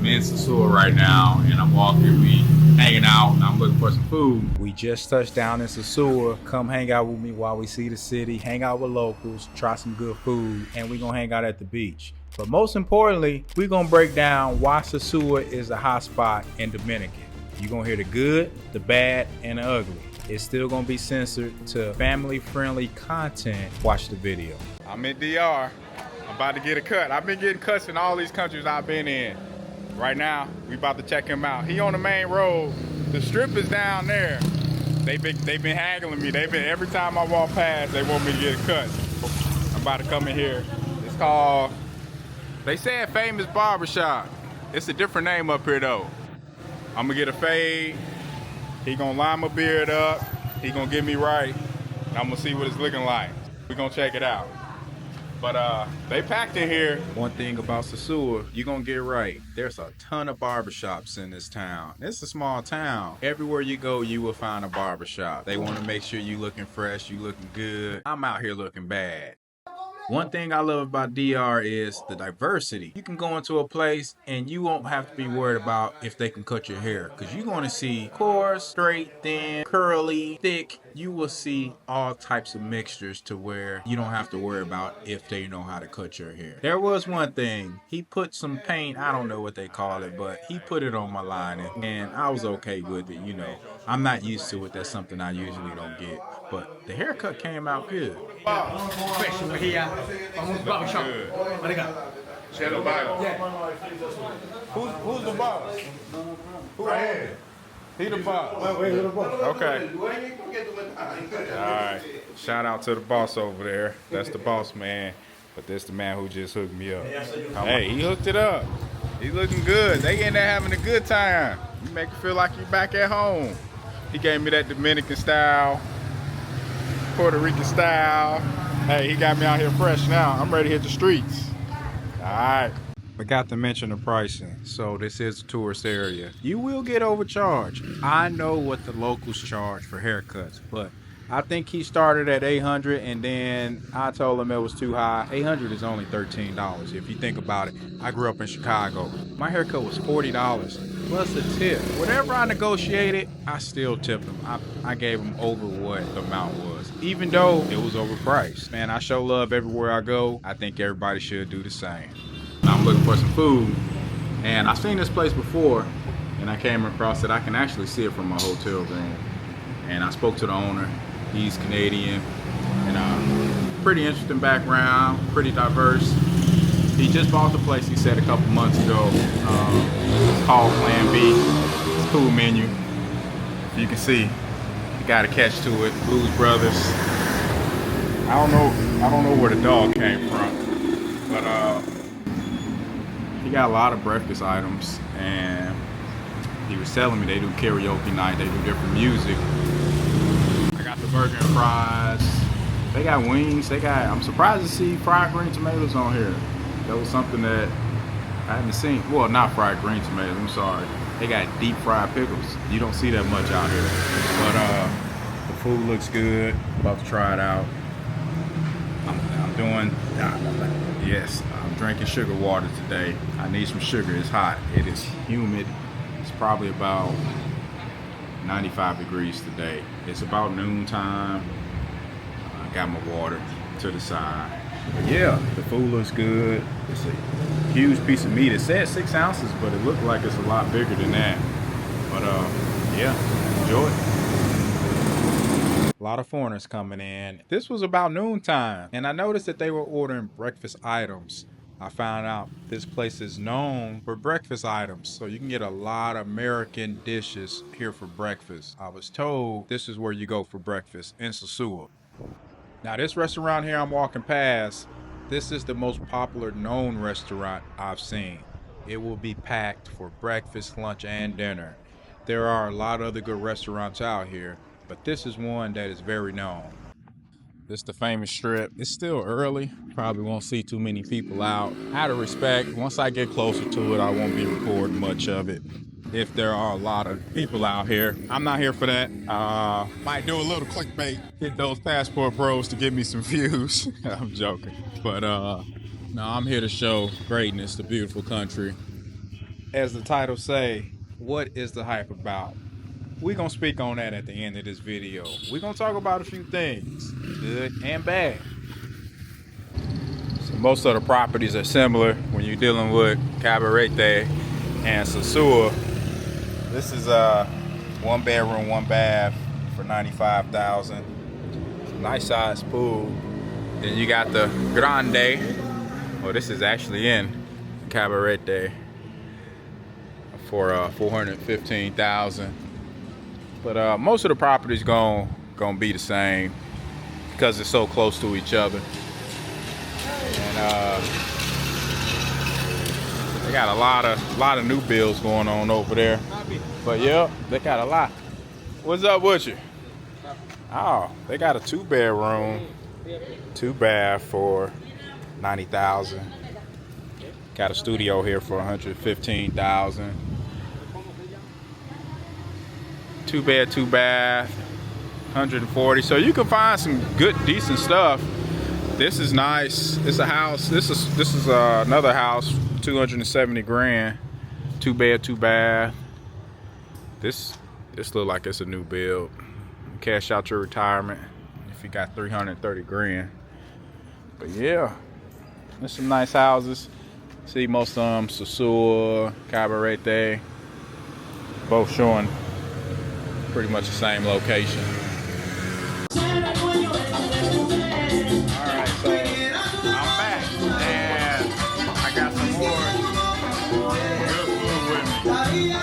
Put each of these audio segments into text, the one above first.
I'm in Sosua right now, and I'm walking, we hanging out, and I'm looking for some food. We just touched down in Sosua. Come hang out with me while we see the city, hang out with locals, try some good food, and we're gonna hang out at the beach. But most importantly, we're gonna break down why Sosua is a hot spot in Dominican. You're gonna hear the good, the bad, and the ugly. It's still gonna be censored to family-friendly content. Watch the video. I'm in DR. I'm about to get a cut. I've been getting cuts in all these countries I've been in. Right now, we about to check him out. He on the main road. The strip is down there. They've been haggling me. Every time I walk past, they want me to get a cut. I'm about to come in here. It's called, they said Famous Barbershop. It's a different name up here though. I'm gonna get a fade. He gonna line my beard up. He gonna get me right. And I'm gonna see what it's looking like. We gonna check it out. But they packed in here. One thing about Sosua, you gonna get right. There's a ton of barbershops in this town. It's a small town. Everywhere you go, you will find a barbershop. They wanna make sure you looking fresh, you looking good. I'm out here looking bad. One thing I love about DR is the diversity. You can go into a place and you won't have to be worried about if they can cut your hair, because you're going to see coarse, straight, thin, curly, thick. You will see all types of mixtures to where you don't have to worry about if they know how to cut your hair. There was one thing. He put some paint, I don't know what they call it, but he put it on my line and I was okay with it, you know. I'm not used to it. That's something I usually don't get. But the haircut came out good. Professional here. Vamos barbershop. Obrigado. Share the Bible. Yeah. Who's the boss? Who is? He the boss. Okay. Alright. Shout out to the boss over there. That's the boss man. But this the man who just hooked me up. Hey, he hooked it up. He's looking good. They in there having a good time. You make it feel like you're back at home. He gave me that Dominican style, Puerto Rican style. Hey, he got me out here fresh now. I'm ready to hit the streets. All right. Forgot to mention the pricing. So this is a tourist area. You will get overcharged. I know what the locals charge for haircuts, but I think he started at $800 and then I told him it was too high. $800 is only $13 if you think about it. I grew up in Chicago. My haircut was $40 plus a tip. Whatever I negotiated, I still tipped him. I gave him over what the amount was, even though it was overpriced. Man, I show love everywhere I go. I think everybody should do the same. I'm looking for some food, and I've seen this place before, and I came across it. I can actually see it from my hotel room, and I spoke to the owner. He's Canadian, and pretty interesting background, pretty diverse. He just bought the place, he said, a couple months ago. It's called Plan B. It's a cool menu. You can see, you got a catch to it. Blues Brothers. I don't know where the dog came from, but he got a lot of breakfast items, and he was telling me they do karaoke night, they do different music. I got the burger and fries. They got wings. I'm surprised to see fried green tomatoes on here. That was something that I haven't seen. Well, not fried green tomatoes, I'm sorry. They got deep fried pickles. You don't see that much out here. But the food looks good. About to try it out. I'm drinking sugar water today. I need some sugar. It's hot. It is humid. It's probably about 95 degrees today. It's about noontime. I got my water to the side. But yeah, the food looks good. It's a huge piece of meat. It said 6 ounces, but it looked like it's a lot bigger than that. But yeah, enjoy it. A lot of foreigners coming in. This was about noontime, and I noticed that they were ordering breakfast items. I found out this place is known for breakfast items, so you can get a lot of American dishes here for breakfast. I was told this is where you go for breakfast in Sosua. Now this restaurant here I'm walking past, this is the most popular known restaurant I've seen. It will be packed for breakfast, lunch, and dinner. There are a lot of other good restaurants out here, but this is one that is very known. This is the famous strip. It's still early. Probably won't see too many people out. Out of respect, once I get closer to it, I won't be recording much of it. If there are a lot of people out here. I'm not here for that. Might do a little clickbait. Hit those passport bros to give me some views. I'm joking. But no, I'm here to show greatness, the beautiful country. as the title say, what is the hype about? We're gonna speak on that at the end of this video. We're gonna talk about a few things, good and bad. So most of the properties are similar when you're dealing with Cabarete and Sosua. This is a 1 bedroom, 1 bath for $95,000. Nice size pool. Then you got the Grande. Well, this is actually in Cabarete for $415,000. But most of the properties gonna be the same because it's so close to each other. And they got a lot of new builds going on over there. But yeah, they got a lot. What's up with you? Oh, they got a 2 bedroom, 2 bath for $90,000. Got a studio here for $115,000. 2 bed, 2 bath, $140,000. So you can find some good, decent stuff. This is nice. It's a house. This is another house, $270,000. 2 bed, 2 bath. This look like it's a new build. Cash out your retirement if you got $330,000. But yeah, there's some nice houses. See most of them, Sosua, Cabarete, both showing pretty much the same location. Alright, so I'm back and I got some more good food with me.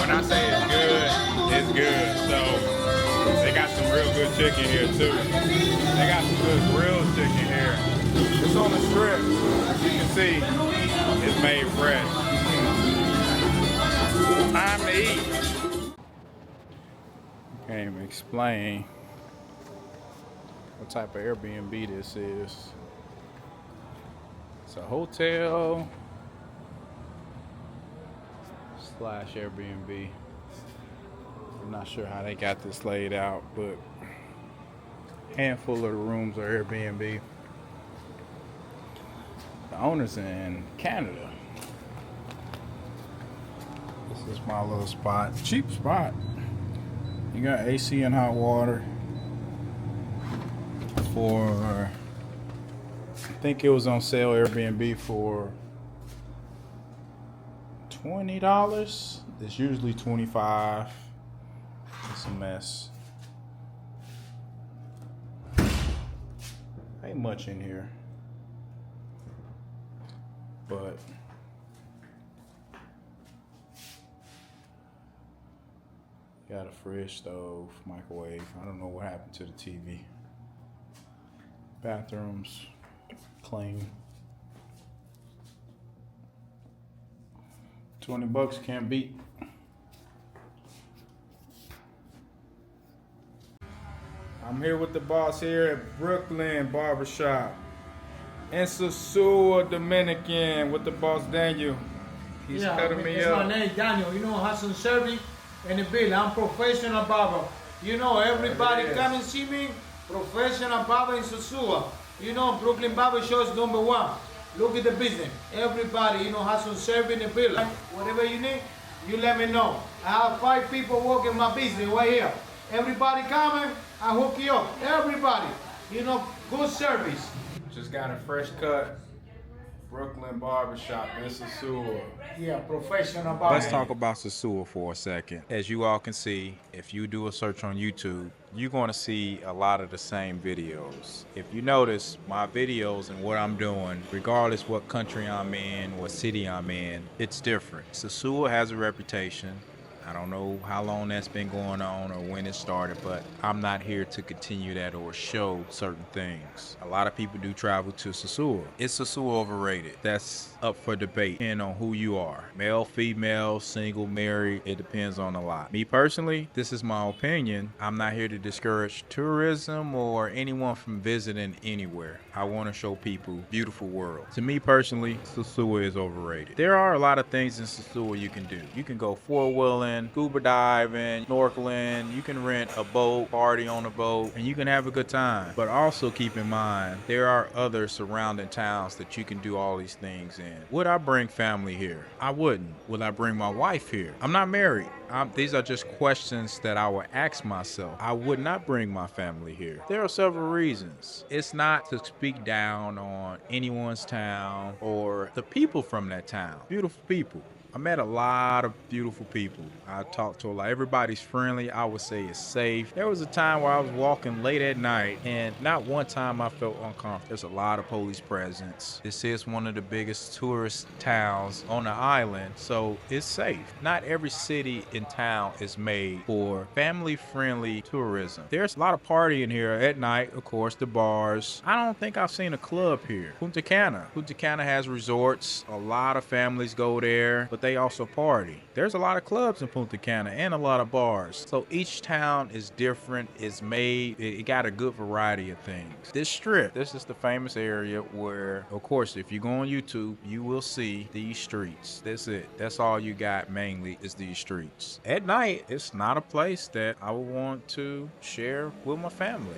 When I say it's good. So they got some real good chicken here too. They got some good grilled chicken here. It's on the strip. As you can see, it's made fresh. Time to eat. Can't even explain what type of Airbnb this is. It's a hotel / Airbnb. I'm not sure how they got this laid out, but a handful of the rooms are Airbnb. The owner's in Canada. This is my little spot. Cheap spot. You got AC and hot water for, I think it was on sale Airbnb for $20. It's usually $25. It's a mess. Ain't much in here, but got a fridge, stove, microwave. I don't know what happened to the TV. Bathrooms clean. $20 can't beat. I'm here with the boss here at Brooklyn Barbershop in Sosua, Dominican, with the boss Daniel. He's cutting me up. My name Daniel. You know, Hassan Servi and the bill. I'm professional barber. You know, everybody come and see me. Professional barber in Sosua. You know, Brooklyn Barber Show is #1. Look at the business. Everybody, you know, Hassan Servi in the bill. Whatever you need, you let me know. I have 5 people working my business right here. Everybody coming, I hook you up. Everybody, you know, good service. Just got a fresh cut. Brooklyn Barbershop in Sosua. Yeah, professional barber. Let's talk about Sosua for a second. As you all can see, if you do a search on YouTube, you're going to see a lot of the same videos. If you notice, my videos and what I'm doing, regardless what country I'm in, what city I'm in, it's different. Sosua has a reputation. I don't know how long that's been going on or when it started, but I'm not here to continue that or show certain things. A lot of people do travel to Sosua. Is Sosua overrated? That's up for debate, depending on who you are. Male, female, single, married, it depends on a lot. Me personally, this is my opinion. I'm not here to discourage tourism or anyone from visiting anywhere. I want to show people beautiful world. To me personally, Sosua is overrated. There are a lot of things in Sosua you can do. You can go 4-wheeling, snorkeling, scuba diving, snorkeling. You can rent a boat, party on a boat, and you can have a good time. But also keep in mind, there are other surrounding towns that you can do all these things in. Would I bring family here? I wouldn't. Would I bring my wife here? I'm not married. These are just questions that I would ask myself. I would not bring my family here. There are several reasons. It's not to speak down on anyone's town or the people from that town. Beautiful people. I met a lot of beautiful people. I talked to a lot. Everybody's friendly. I would say it's safe. There was a time where I was walking late at night, and not one time I felt uncomfortable. There's a lot of police presence. This is one of the biggest tourist towns on the island, so it's safe. Not every city in town is made for family-friendly tourism. There's a lot of partying here at night, of course, the bars. I don't think I've seen a club here. Punta Cana. Punta Cana has resorts. A lot of families go there, but they also party. There's a lot of clubs in Punta Cana and a lot of bars. So each town is different. It's made, it got a good variety of things. This strip, this is the famous area where, of course, if you go on YouTube, you will see these streets. That's it. That's all you got mainly is these streets. At night, it's not a place that I would want to share with my family.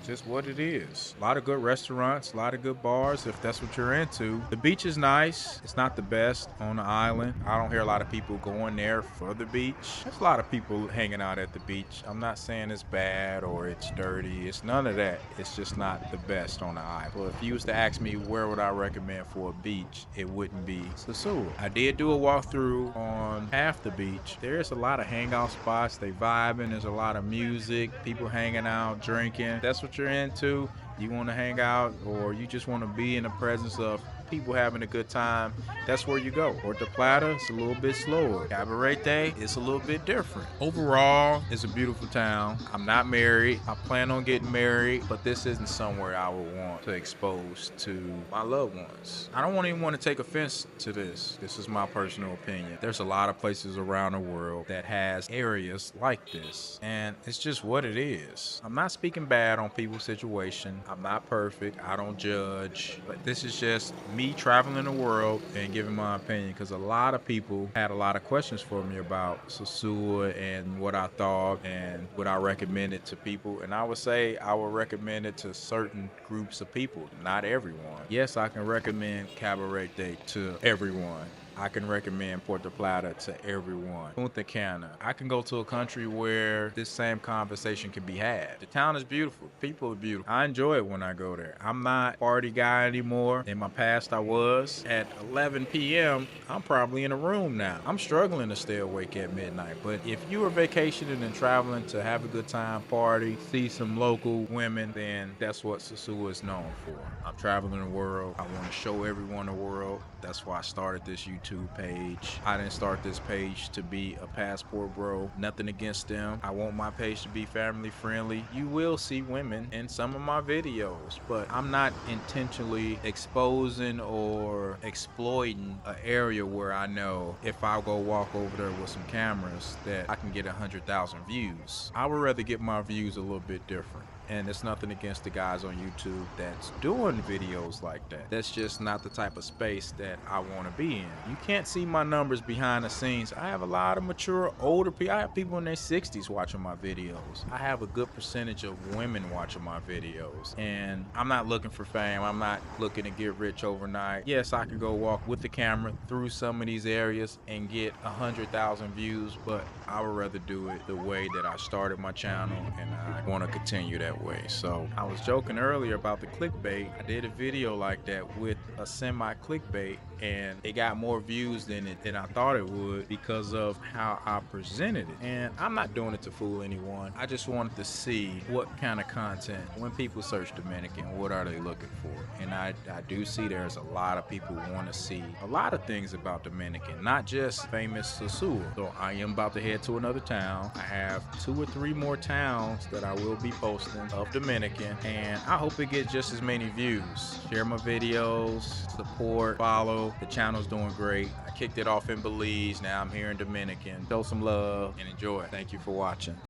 Just what it is. A lot of good restaurants, a lot of good bars if that's what you're into. The beach is nice. It's not the best on the island. I don't hear a lot of people going there for the beach. There's a lot of people hanging out at the beach. I'm not saying it's bad or it's dirty. It's none of that. It's just not the best on the island. Well, if you was to ask me where would I recommend for a beach, it wouldn't be Sosua. I did do a walkthrough on half the beach. There's a lot of hangout spots. They vibing. There's a lot of music. People hanging out, drinking. That's what you're into, you want to hang out, or you just want to be in the presence of people having a good time, that's where you go. Puerto Plata, it's a little bit slower. Cabarete, it's a little bit different. Overall, it's a beautiful town. I'm not married. I plan on getting married, but this isn't somewhere I would want to expose to my loved ones. I don't even want to take offense to this. This is my personal opinion. There's a lot of places around the world that has areas like this, and it's just what it is. I'm not speaking bad on people's situation. I'm not perfect. I don't judge, but this is just me traveling the world and giving my opinion, because a lot of people had a lot of questions for me about Sosua and what I thought and what I recommended to people. And I would say I would recommend it to certain groups of people, not everyone. Yes, I can recommend Cabarete to everyone. I can recommend Puerto Plata to everyone. Punta Cana. I can go to a country where this same conversation can be had. The town is beautiful. People are beautiful. I enjoy it when I go there. I'm not a party guy anymore. In my past, I was. At 11 p.m., I'm probably in a room now. I'm struggling to stay awake at midnight. But if you are vacationing and traveling to have a good time, party, see some local women, then that's what Sosua is known for. I'm traveling the world. I want to show everyone the world. That's why I started this YouTube page. I didn't start this page to be a passport bro. Nothing against them. I want my page to be family friendly. You will see women in some of my videos, but I'm not intentionally exposing or exploiting an area where I know if I go walk over there with some cameras that I can get 100,000 views. I would rather get my views a little bit different. And it's nothing against the guys on YouTube that's doing videos like that. That's just not the type of space that I want to be in. You can't see my numbers behind the scenes. I have a lot of mature, older people. I have people in their 60s watching my videos. I have a good percentage of women watching my videos. And I'm not looking for fame. I'm not looking to get rich overnight. Yes, I can go walk with the camera through some of these areas and get 100,000 views, but I would rather do it the way that I started my channel, and I want to continue that way. So I was joking earlier about the clickbait. I did a video like that with a semi clickbait, and it got more views than I thought it would because of how I presented it. And I'm not doing it to fool anyone. I just wanted to see what kind of content, when people search Dominican, what are they looking for? And I do see there's a lot of people who want to see a lot of things about Dominican, not just famous Sosua. So I am about to head to another town. I have 2 or 3 more towns that I will be posting of Dominican, and I hope it gets just as many views. Share my videos, support, follow. The channel's doing great. I kicked it off in Belize. Now I'm here in Dominican. Show some love and enjoy. Thank you for watching.